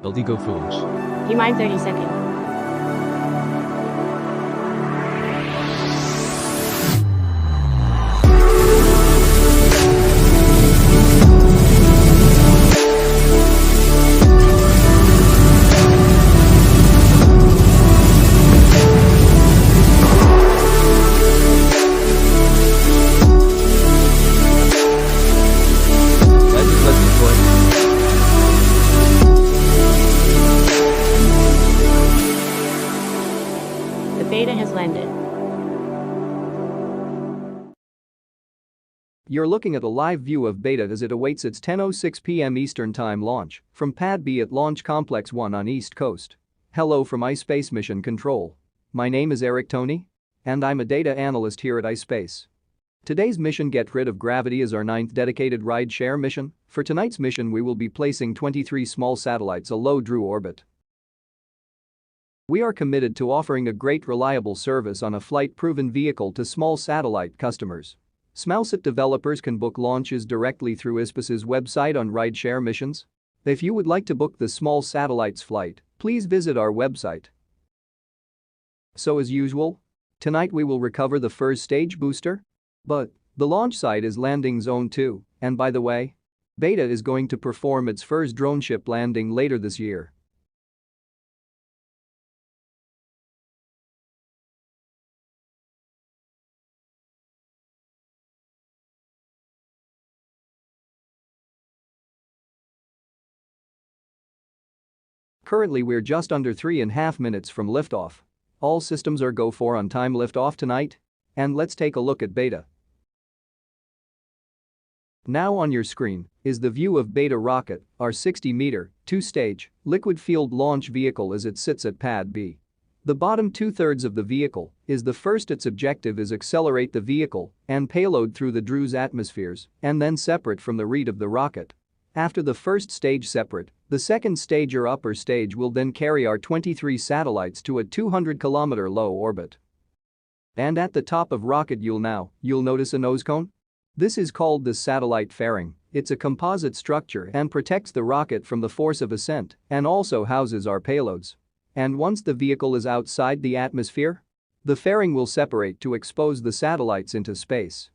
Illegal fools. Do you mind 30 seconds? Let's deploy. The beta has landed. You're looking at a live view of beta as it awaits its 10:06 p.m. Eastern Time launch from Pad B at Launch Complex 1 on East Coast. Hello from iSpace Mission Control. My name is Eric Tony, and I'm a data analyst here at iSpace. Today's mission, Get Rid of Gravity, is our 9th dedicated rideshare mission. For tonight's mission, we will be placing 23 small satellites a low Drew orbit. We are committed to offering a great reliable service on a flight-proven vehicle to small satellite customers. Smallsat developers can book launches directly through iSpace's website on rideshare missions. If you would like to book the small satellite's flight, please visit our website. So as usual, tonight we will recover the first stage booster. But the launch site is landing zone 2, and by the way, Beta is going to perform its first drone ship landing later this year. Currently we're just under 3.5 minutes from liftoff. All systems are go for on-time liftoff tonight. And let's take a look at Beta. Now on your screen is the view of Beta rocket, our 60-meter, two-stage, liquid-fueled launch vehicle as it sits at Pad B. The bottom two-thirds of the vehicle is the first. Its objective is accelerate the vehicle and payload through the Drew's atmospheres and then separate from the reed of the rocket. After the first stage separate, the second stage or upper stage will then carry our 23 satellites to a 200-kilometer low orbit. And at the top of rocket you'll notice a nose cone? This is called the satellite fairing. It's a composite structure and protects the rocket from the force of ascent and also houses our payloads. And once the vehicle is outside the atmosphere, the fairing will separate to expose the satellites into space.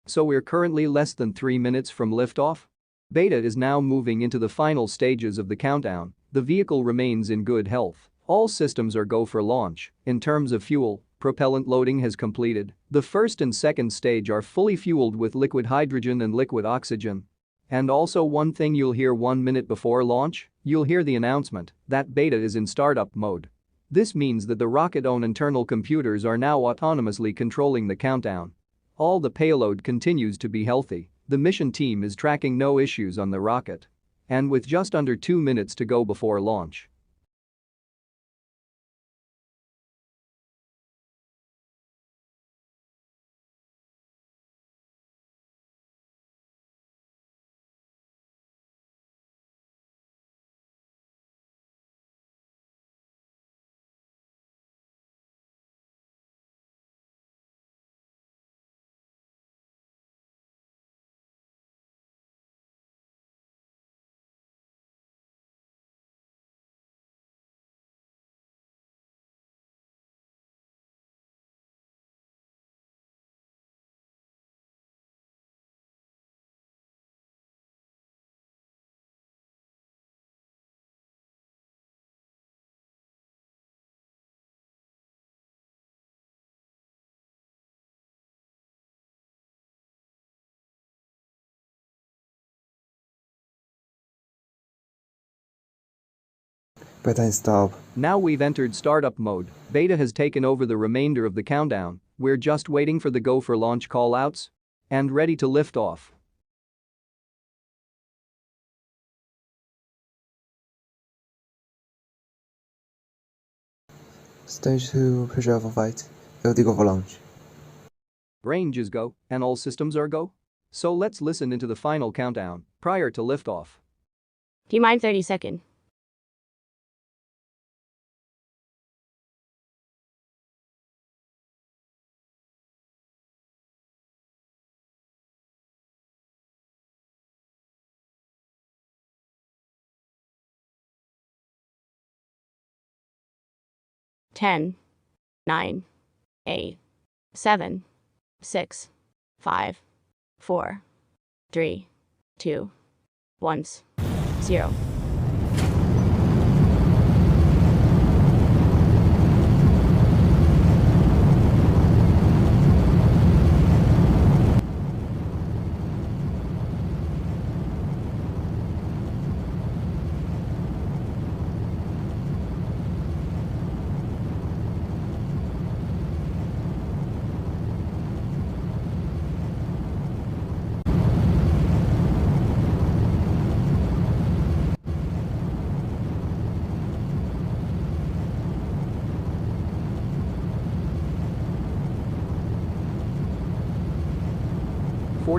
So we're currently less than 3 minutes from liftoff. Beta is now moving into the final stages of the countdown. The vehicle remains in good health. All systems are go for launch. In terms of fuel, propellant loading has completed. The first and second stage are fully fueled with liquid hydrogen and liquid oxygen. And also, one thing you'll hear 1 minute before launch, you'll hear the announcement that Beta is in startup mode. This means that the rocket's own internal computers are now autonomously controlling the countdown. All the payload continues to be healthy. The mission team is tracking no issues on the rocket. And with just under 2 minutes to go before launch. Beta and stop. Now we've entered startup mode. Beta has taken over the remainder of the countdown. We're just waiting for the go for launch callouts and ready to lift off. Stage 2 pressure for flight. Ready go for launch. Range is go and all systems are go. So let's listen into the final countdown prior to liftoff. Do you mind 30 seconds? 10, 9, 8, 7, 6, 5, 4, 3, 2, 1, 0.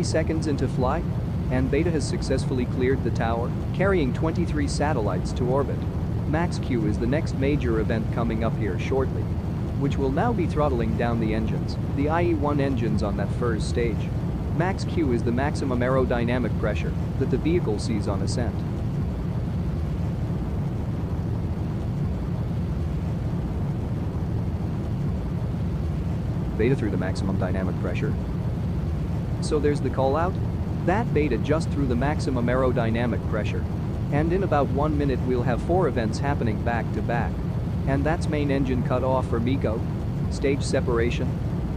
Seconds into flight, and Beta has successfully cleared the tower, carrying 23 satellites to orbit. Max Q is the next major event coming up here shortly, which will now be throttling down the engines, the IE-1 engines on that first stage. Max Q is the maximum aerodynamic pressure that the vehicle sees on ascent. Beta through the maximum dynamic pressure. So there's the call out. That Beta just through the maximum aerodynamic pressure. And in about 1 minute we'll have 4 events happening back to back. And that's main engine cut off for MECO, stage separation,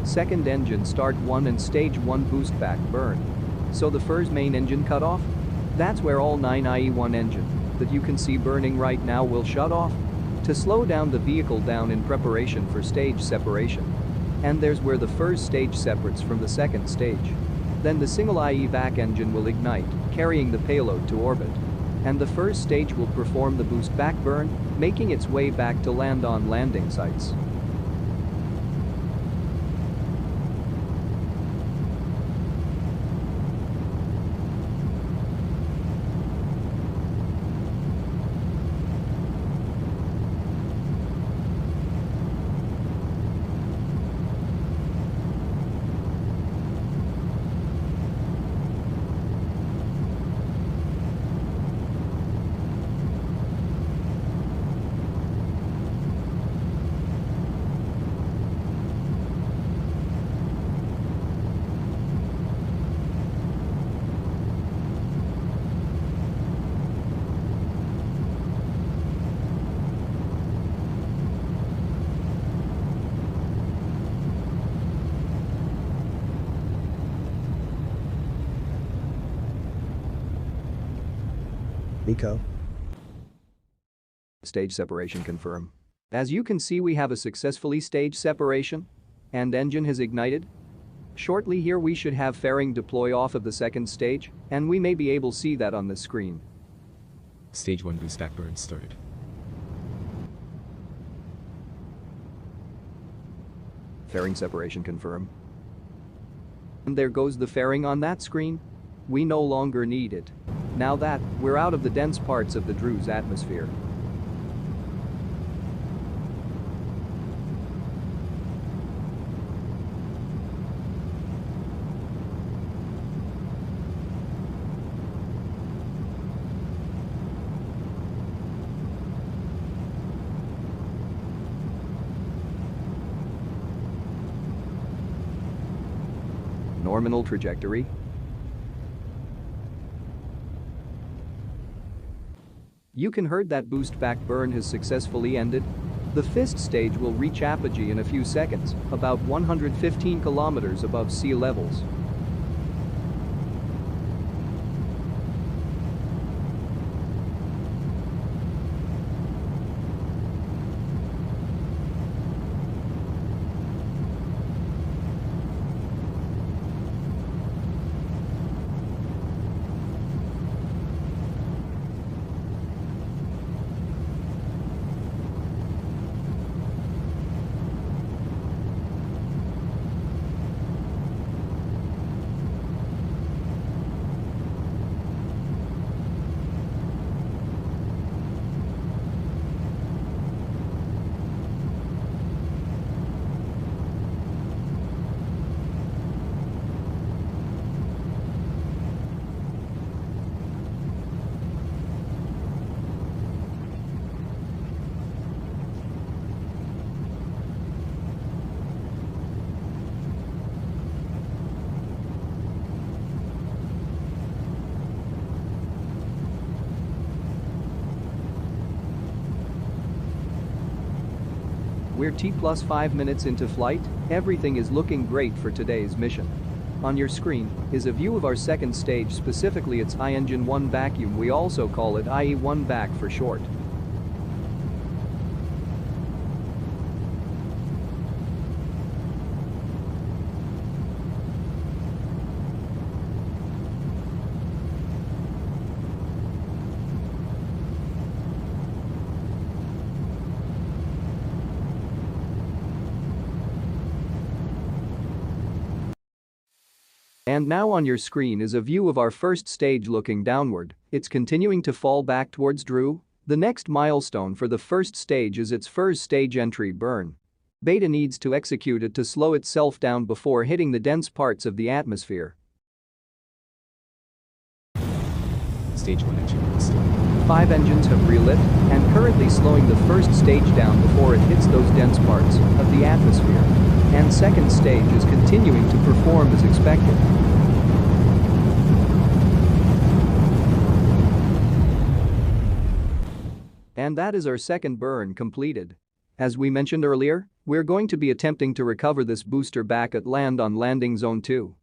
second engine start 1 and stage 1 boost back burn. So the first main engine cut off? That's where all 9 IE-1 engine that you can see burning right now will shut off to slow down the vehicle down in preparation for stage separation. And there's where the first stage separates from the second stage. Then the single IE vac engine will ignite, carrying the payload to orbit. And the first stage will perform the boost back burn, making its way back to land on landing sites. MECO. Stage separation confirm. As you can see, we have a successfully stage separation, and engine has ignited. Shortly here we should have fairing deploy off of the second stage, and we may be able to see that on the screen. Stage 1 boost back burn started. Fairing separation confirm. And there goes the fairing on that screen. We no longer need it. Now that we're out of the dense parts of the Drew's atmosphere. Nominal trajectory. You can heard that boost back burn has successfully ended. The fifth stage will reach apogee in a few seconds, about 115 kilometers above sea levels. We're T plus 5 minutes into flight, everything is looking great for today's mission. On your screen is a view of our second stage, specifically its I-Engine 1 vacuum, we also call it IE-1 vac for short. And now on your screen is a view of our first stage looking downward. It's continuing to fall back towards Drew. The next milestone for the first stage is its first stage entry burn. Beta needs to execute it to slow itself down before hitting the dense parts of the atmosphere. Stage 1 engine will start. 5 engines have relit and currently slowing the first stage down before it hits those dense parts of the atmosphere. And second stage is continuing to perform as expected. And that is our second burn completed. As we mentioned earlier, we're going to be attempting to recover this booster back at land on landing zone 2.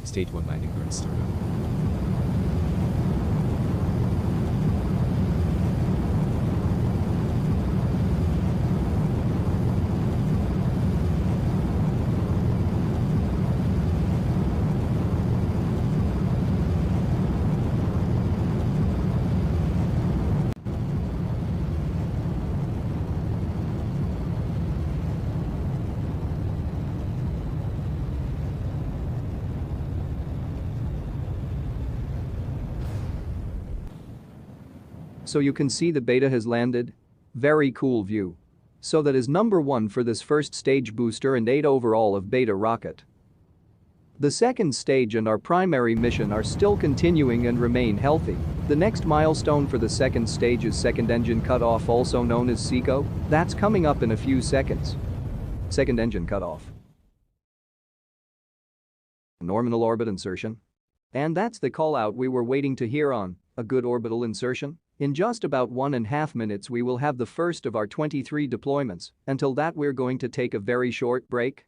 Stage 1 landing burn startup. So you can see the beta has landed. Very cool view. So that is number 1 for this first stage booster and 8 overall of beta rocket. The second stage and our primary mission are still continuing and remain healthy. The next milestone for the second stage is second engine cutoff, also known as SECO. That's coming up in a few seconds. Second engine cutoff. Orbital orbit insertion. And that's the call out we were waiting to hear on, a good orbital insertion. In just about 1.5 minutes we will have the first of our 23 deployments. Until that we're going to take a very short break.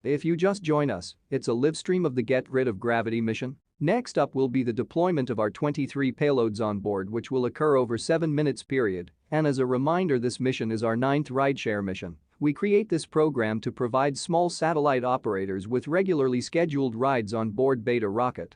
If you just join us, it's a live stream of the Get Rid of Gravity mission. Next up will be the deployment of our 23 payloads on board, which will occur over 7 minutes period. And as a reminder, this mission is our 9th rideshare mission. We create this program to provide small satellite operators with regularly scheduled rides on board Beta rocket.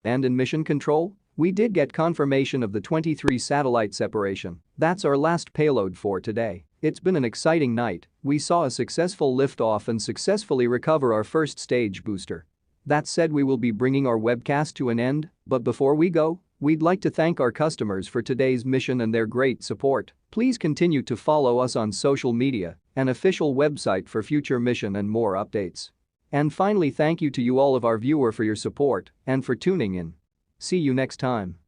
And in mission control, we did get confirmation of the 23 satellite separation. That's our last payload for today. It's been an exciting night. We saw a successful liftoff and successfully recover our first stage booster. That said, we will be bringing our webcast to an end, but before we go, we'd like to thank our customers for today's mission and their great support. Please continue to follow us on social media and official website for future mission and more updates. And finally, thank you to you all of our viewer for your support and for tuning in. See you next time.